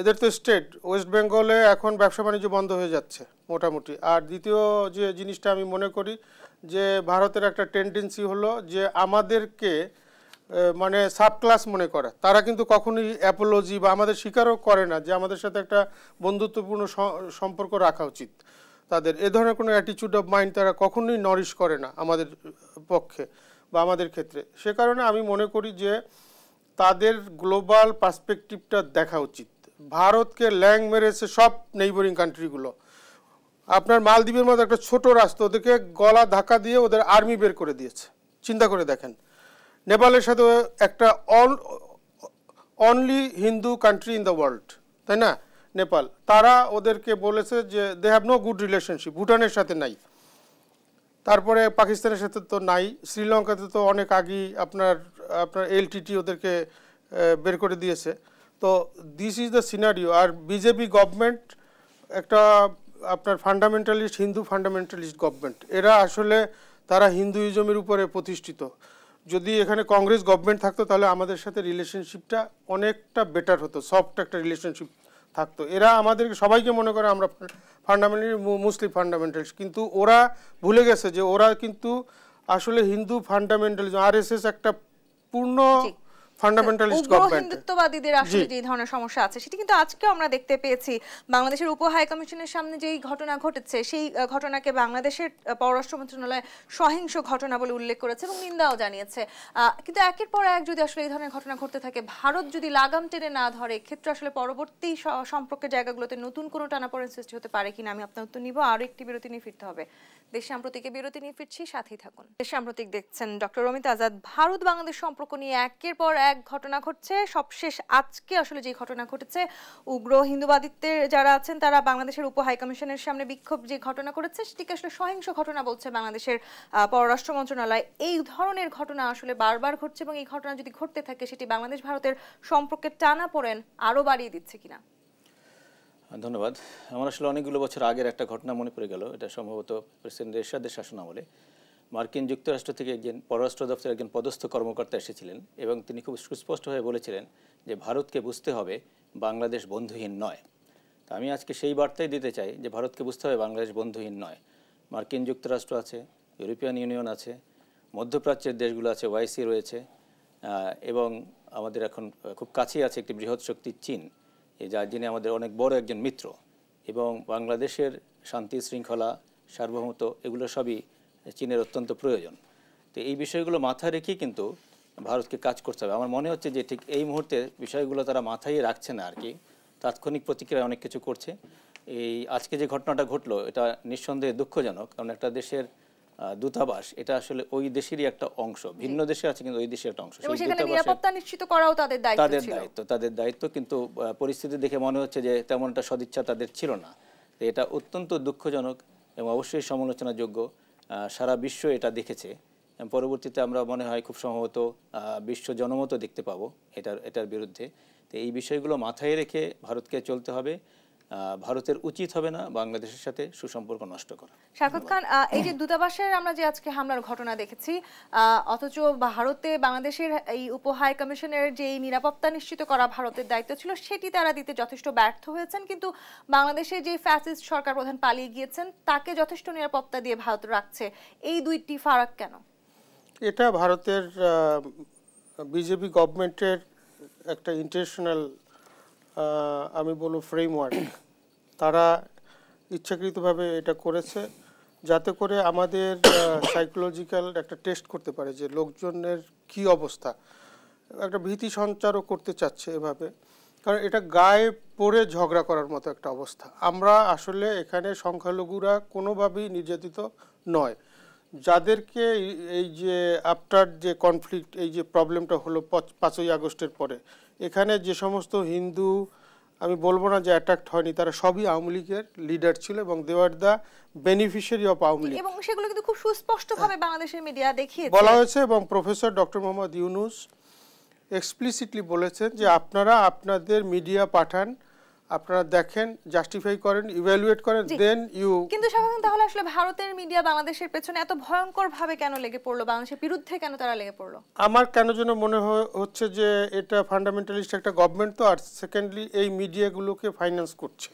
এদের তো স্টেট, ওয়েস্ট বেঙ্গলে এখন ব্যবসা বাণিজ্য বন্ধ হয়ে যাচ্ছে মোটামুটি। আর দ্বিতীয় যে জিনিসটা আমি মনে করি যে ভারতের একটা টেন্ডেন্সি হলো যে আমাদেরকে মানে সাব ক্লাস মনে করা। তারা কিন্তু কখনোই অ্যাপোলজি বা আমাদের স্বীকারও করে না যে আমাদের সাথে একটা বন্ধুত্বপূর্ণ সম্পর্ক রাখা উচিত তাদের। এ ধরনের কোনো অ্যাটিটিউড অফ মাইন্ড তারা কখনোই নরিশ করে না আমাদের পক্ষে বা আমাদের ক্ষেত্রে। সে কারণে আমি মনে করি যে তাদের গ্লোবাল পার্সপেক্টিভটা দেখা উচিত। ভারতকে ল্যাং মেরেছে সব নেইবারিং কান্ট্রিগুলো। আপনার মালদ্বীপের মতো একটা ছোট রাষ্ট্র, ওদেরকে গলা ধাক্কা দিয়ে ওদের আর্মি বের করে দিয়েছে। চিন্তা করে দেখেন। নেপালের সাথে একটা only Hindu country in the world, তাই না নেপাল, তারা ওদেরকে বলেছে যে they have no good relationship. ভুটানের সাথে নাই, তারপরে পাকিস্তানের সাথে তো নাই, শ্রীলঙ্কাতে তো অনেক আগেই আপনার এলটিটি ওদেরকে বের করে দিয়েছে। তো দিস ইজ দ্য সিনারিও। আর বিজেপি গভর্নমেন্ট একটা আপনার ফান্ডামেন্টালিস্ট, হিন্দু ফান্ডামেন্টালিস্ট গভর্নমেন্ট। এরা আসলে তারা হিন্দুইজমের উপরে প্রতিষ্ঠিত। যদি এখানে কংগ্রেস গভর্নমেন্ট থাকতো তাহলে আমাদের সাথে রিলেশনশিপটা অনেকটা বেটার হতো, সফট একটা রিলেশনশিপ থাকতো। এরা আমাদেরকে সবাইকে মনে করে আমরা ফান্ডামেন্টালি মুসলিম ফান্ডামেন্টালিস্ট, কিন্তু ওরা ভুলে গেছে যে ওরা কিন্তু আসলে হিন্দু ফান্ডামেন্টালিজম, আরএসএস একটা পূর্ণ ফান্ডামেন্টালিস্ট গভর্নমেন্ট। হিন্দুত্ববাদীদের আসলে যে ধরনের সমস্যা আছে সেটি কিন্তু আজকেও আমরা দেখতে পেয়েছি। বাংলাদেশের উপ হাই কমিশনের সামনে যেই ঘটনা ঘটেছে সেই ঘটনাকে বাংলাদেশের পররাষ্ট্র মন্ত্রণালয় সহিংস ঘটনা বলে উল্লেখ করেছে এবং নিন্দাও জানিয়েছে। কিন্তু একের পর এক যদি আসলে এই ধরনের ঘটনা ঘটতে থাকে, ভারত যদি লাগাম টেনে না ধরে, ক্ষেত্রে আসলে পরবর্তী সম্পর্কের জায়গাগুলোতে নতুন কোনো টানাপোড়েন সৃষ্টি হতে পারে কিনা আমি আপনার উত্তর নিব। আরও একটি বিরতি নিয়ে ফিরতে হবে। দেশ সাম্প্রতিকে বিরতি নিয়ে ফিরছি, সাথেই থাকুন। দেশ সাম্প্রতিক দেখছেন ডক্টর রমিত আজাদ। ভারত বাংলাদেশ সম্পর্ক নিয়ে একের পর এক ঘটনা ঘটছে। সবশেষ আজকে আসলে যে ঘটনা ঘটেছে, উগ্র হিন্দুবাদিত্বের যারা আছেন তারা বাংলাদেশের উপ হাই কমিশনের সামনে বিক্ষোভ যে ঘটনা করেছে সেটিকে আসলে সহিংস ঘটনা বলছে বাংলাদেশের পররাষ্ট্র মন্ত্রণালয়। এই ধরনের ঘটনা আসলে বারবার ঘটছে এবং এই ঘটনা যদি ঘটতে থাকে সেটি বাংলাদেশ ভারতের সম্পর্কের টানাপোড়েন আরো বাড়িয়ে দিচ্ছে কিনা? ধন্যবাদ। আমার আসলে অনেকগুলো বছর আগের একটা ঘটনা মনে পড়ে গেল। এটা সম্ভবত প্রেসিডেন্ট এরশাদের শাসনামলে মার্কিন যুক্তরাষ্ট্র থেকে একজন পররাষ্ট্র দপ্তরের একজন পদস্থ কর্মকর্তা এসেছিলেন এবং তিনি খুব সুস্পষ্টভাবে বলেছিলেন যে ভারতকে বুঝতে হবে বাংলাদেশ বন্ধুহীন নয়। তা আমি আজকে সেই বার্তাই দিতে চাই যে ভারতকে বুঝতে হবে বাংলাদেশ বন্ধুহীন নয়। মার্কিন যুক্তরাষ্ট্র আছে, ইউরোপিয়ান ইউনিয়ন আছে, মধ্যপ্রাচ্যের দেশগুলো আছে, ওআইসি রয়েছে, এবং আমাদের এখন খুব কাছেই আছে একটি বৃহৎ শক্তি চীন, যার যিনি আমাদের অনেক বড় একজন মিত্র। এবং বাংলাদেশের শান্তি শৃঙ্খলা সার্বভৌমত্ব এগুলো সবই চীনের অত্যন্ত প্রয়োজন। তো এই বিষয়গুলো মাথায় রেখেই কিন্তু ভারতকে কাজ করতে হবে। আমার মনে হচ্ছে যে ঠিক এই মুহূর্তে বিষয়গুলো তারা মাথায় রাখছে না আর কি, তাৎক্ষণিক প্রতিক্রিয়া অনেক কিছু করছে। এই আজকে যে ঘটনাটা ঘটলো এটা নিঃসন্দেহে দুঃখজনক, কারণ একটা দেশের দূতাবাস এটা আসলে ওই দেশেরই একটা অংশ, ভিন্ন দেশে আছে কিন্তু ওই দেশের একটা অংশ। নিরাপত্তা নিশ্চিত করাও তাদের দায়িত্ব, কিন্তু পরিস্থিতি দেখে মনে হচ্ছে যে তেমন একটা সদিচ্ছা তাদের ছিল না। এটা অত্যন্ত দুঃখজনক এবং অবশ্যই সমালোচনাযোগ্য। সারা বিশ্ব এটা দেখেছে। পরবর্তীতে আমরা মনে হয় খুব সম্ভবত বিশ্ব জনমতও দেখতে পাবো এটার বিরুদ্ধে। তো এই বিষয়গুলো মাথায় রেখে ভারতকে চলতে হবে। ভারতের উচিত হবে না বাংলাদেশের সাথে সুসম্পর্ক নষ্ট করা। শাকিব খান, এই যে দূতাবাসের আমরা যে আজকে হামলার ঘটনা দেখেছি, অথচ ভারতে বাংলাদেশের এই উপ হাই কমিশনের যে নিরাপত্তা নিশ্চিত করা ভারতের দায়িত্ব ছিল সেটি তারা দিতে যথেষ্ট ব্যর্থ হয়েছেন, কিন্তু বাংলাদেশে যে ফ্যাসিস্ট সরকার প্রধান পালিয়ে গিয়েছেন তাকে যথেষ্ট নিরাপত্তা দিয়ে ভারত রাখছে। এই দুইটি ফারাক কেন? এটা ভারতের বিজেপি গভর্নমেন্টের একটা ইন্টারন্যাশনাল আমি বলবো ফ্রেমওয়ার্ক। তারা ইচ্ছাকৃতভাবে এটা করেছে যাতে করে আমাদের সাইকোলজিক্যাল একটা টেস্ট করতে পারে যে লোকজনের কি অবস্থা, একটা ভীতি সঞ্চারও করতে চাচ্ছে এভাবে, কারণ এটা গায়ে পড়ে ঝগড়া করার মতো একটা অবস্থা। আমরা আসলে এখানে সংখ্যালঘুরা কোনোভাবেই নির্যাতিত নয়। যাদেরকে এই যে আফটার যে কনফ্লিক্ট, এই যে প্রবলেমটা হলো 5ই আগস্টের পরে, এখানে যে সমস্ত হিন্দু, আমি বলবো না যে অ্যাটাকড হয়নি, তারা সবই আওয়ামী লীগের লিডার ছিল এবং they are the beneficiary of Awami League, এবং সেগুলো কিন্তু খুব সুস্পষ্টভাবে বাংলাদেশের মিডিয়া দেখিয়েছে, বলা হয়েছে। এবং professor doctor Mohammad Yunus explicitly বলেছেন যে আপনারা আপনাদের মিডিয়া পাঠান, আপনারা দেখেন, জাস্টিফাই করেন, ইভ্যালুয়েট করেন, দেন ইউ। কিন্তু সাধারণত তাহলে আসলে ভারতের মিডিয়া বাংলাদেশের পেছনে এত ভয়ঙ্কর ভাবে কেন লেগে পড়লো, বাংলাদেশের বিরুদ্ধে কেন তারা লেগে পড়লো? আমার কেন যেন মনে হচ্ছে যে এটা ফান্ডামেন্টালিস্ট একটা গভর্নমেন্ট তো, আর সেকেন্ডলি এই মিডিয়াগুলোকে ফাইন্যান্স করছে।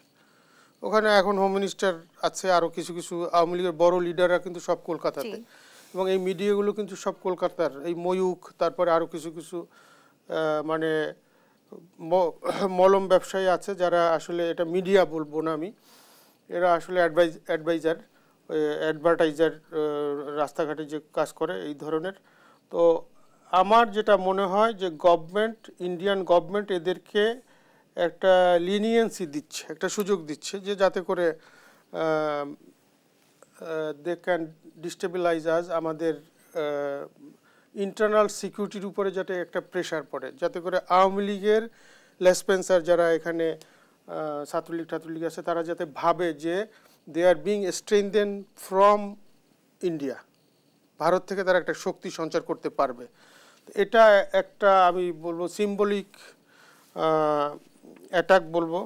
ওখানে এখন হোম মিনিস্টার আছে, আরও কিছু কিছু আওয়ামী লীগের বড় লিডাররা কিন্তু সব কলকাতাতে, এবং এই মিডিয়াগুলো কিন্তু সব কলকাতার, এই ময়ূখ, তারপরে আরও কিছু কিছু মানে মলম ব্যবসায়ী আছে যারা আসলে এটা মিডিয়া বলবো না আমি, এরা আসলে অ্যাডভার্টাইজার রাস্তাঘাটে যে কাজ করে এই ধরনের। তো আমার যেটা মনে হয় যে গভর্নমেন্ট, ইন্ডিয়ান গভর্নমেন্ট এদেরকে একটা লিনিয়েন্সি দিচ্ছে, একটা সুযোগ দিচ্ছে যে যাতে করে দে ক্যান ডিস্টেবিলাইজ আস, আমাদের ইন্টারনাল সিকিউরিটির উপরে যাতে একটা প্রেশার পড়ে, যাতে করে আওয়ামী লীগের লেসপেন্সার যারা এখানে ছাত্রলীগ আছে তারা যাতে ভাবে যে they are being strengthen from India, Bharat থেকে তারা একটা শক্তি সঞ্চার করতে পারবে। এটা একটা আমি বলবো সিম্বলিক অ্যাটাক বলবো,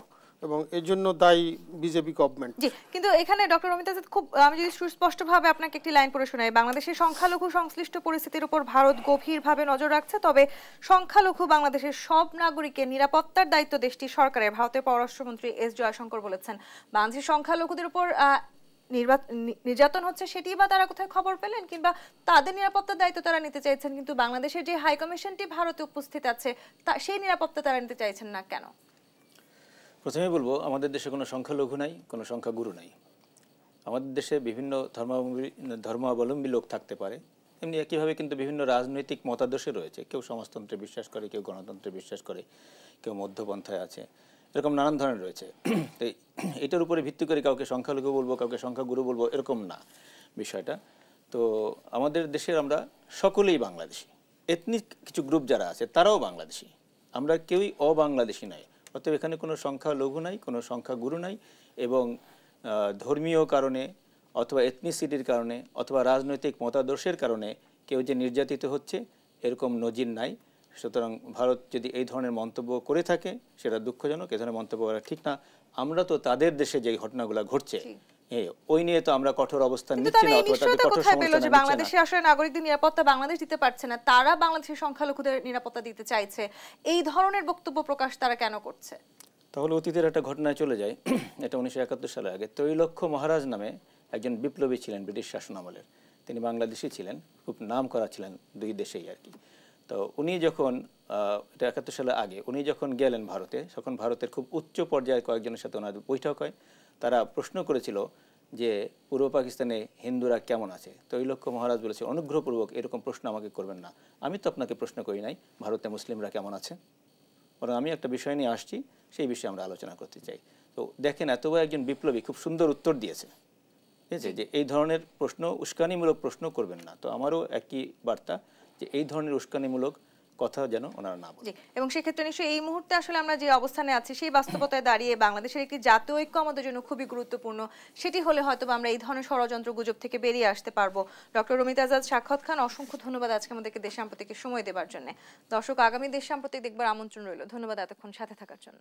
এবং এর জন্য দায়ী বিজেপি গভর্নমেন্ট। জি, কিন্তু এখানে ডক্টর রমিত আজাদ খুব, আমি যদি সুস্পষ্টভাবে আপনাকে একটি লাইন পড়ে শোনাই, বাংলাদেশের সংখ্যালঘু সংশ্লিষ্ট পরিস্থিতির উপর ভারত গভীরভাবে নজর রাখছে, তবে সংখ্যালঘু বাংলাদেশের সব নাগরিকের নিরাপত্তার দায়িত্ব দেশটির সরকারের। ভারতের পররাষ্ট্রমন্ত্রী এস জয়শঙ্কর বলেছেন। বাংলাদেশের সংখ্যালঘুদের উপর নির্যাতন হচ্ছে, সেটি বা তারা কোথায় খবর পেলেন, কিংবা তাদের নিরাপত্তার দায়িত্ব তারা নিতে চাইছেন, কিন্তু বাংলাদেশের যে হাই কমিশনটি ভারতে উপস্থিত আছে সেই নিরাপত্তা তারা নিতে চাইছেন না কেন? প্রথমে বলবো, আমাদের দেশে কোনো সংখ্যালঘু নাই, কোনো সংখ্যাগুরু নাই। আমাদের দেশে বিভিন্ন ধর্মাবলম্বী লোক থাকতে পারে, এমনি একইভাবে কিন্তু বিভিন্ন রাজনৈতিক মতাদর্শে রয়েছে। কেউ সমাজতন্ত্রে বিশ্বাস করে, কেউ গণতন্ত্রে বিশ্বাস করে, কেউ মধ্যপন্থায় আছে, এরকম নানান ধরনের রয়েছে। তো এটার উপরে ভিত্তি করে কাউকে সংখ্যালঘু বলবো, কাউকে সংখ্যাগুরু বলবো, এরকম না বিষয়টা। তো আমাদের দেশের আমরা সকলেই বাংলাদেশি। এথনিক কিছু গ্রুপ যারা আছে তারাও বাংলাদেশি, আমরা কেউই অবাংলাদেশি নয়। অতএব এখানে কোনো সংখ্যালঘু নাই, কোনো সংখ্যাগুরু নাই, এবং ধর্মীয় কারণে অথবা এথনিসিটির কারণে অথবা রাজনৈতিক মতাদর্শের কারণে কেউ যে নির্যাতিত হচ্ছে এরকম নজির নাই। সুতরাং ভারত যদি এই ধরনের মন্তব্য করে থাকে সেটা দুঃখজনক, এ ধরনের মন্তব্য করা ঠিক না। আমরা তো তাদের দেশে যে ঘটনাগুলো ঘটছে ওই নিয়ে তো আমরা কঠোর অবস্থান নিচ্ছি না, অথবা তাদের কঠোর সমালোচনা নিচ্ছি না। বাংলাদেশে আসলে নাগরিকদের নিরাপত্তা বাংলাদেশ দিতে পারছে না, তারা বাংলাদেশের সংখ্যালঘুদের নিরাপত্তা দিতে চাইছে, এই ধরনের বক্তব্য প্রকাশ তারা কেন করছে? তাহলে অতীতের একটা ঘটনায় চলে যায়। এটা 1971 সালের আগে। তৈলক্ষ মহারাজ নামে একজন বিপ্লবী ছিলেন ব্রিটিশ শাসন আমলের, তিনি বাংলাদেশি ছিলেন, খুব নাম করা ছিলেন দুই দেশেই আর কি। তো উনি যখন এটা 71 সালের আগে উনি যখন গেলেন ভারতে, তখন ভারতের খুব উচ্চ পর্যায়ের কয়েকজনের সাথে ওনার বৈঠক হয়। তারা প্রশ্ন করেছিল যে পূর্ব পাকিস্তানে হিন্দুরা কেমন আছে। তৈলক্ষ মহারাজ বলেছে, অনুগ্রহপূর্বক এরকম প্রশ্ন আমাকে করবেন না, আমি তো আপনাকে প্রশ্ন করি নাই ভারতে মুসলিমরা কেমন আছে, বরং আমি একটা বিষয় নিয়ে আসছি, সেই বিষয়ে আমরা আলোচনা করতে চাই। তো দেখেন, এত বড় একজন বিপ্লবী খুব সুন্দর উত্তর দিয়েছে, ঠিক আছে, যে এই ধরনের প্রশ্ন, উস্কানিমূলক প্রশ্ন করবেন না। তো আমারও একই বার্তা যে এই ধরনের উস্কানিমূলক কথা যেন ওনারা না বলেন। এবং সেক্ষেত্রে নিশ্চয়ই এই মুহূর্তে আসলে আমরা যে অবস্থানে আছি সেই বাস্তবতায় দাঁড়িয়ে বাংলাদেশের একটি জাতীয় ঐক্য আমাদের জন্য খুবই গুরুত্বপূর্ণ। সেটি হলে হয়তো আমরা এই ধরনের ষড়যন্ত্র গুজব থেকে বেরিয়ে আসতে পারবো। ডক্টর রমিত আজাদ, সাখাওয়াত খান, অসংখ্য ধন্যবাদ আজকে আমাদেরকে দেশ সাম্প্রতিকের সময় দেওয়ার জন্য। দর্শক, আগামী দেশ সাম্প্রতিক দেখবার আমন্ত্রণ রইল। ধন্যবাদ এতক্ষণ সাথে থাকার জন্য।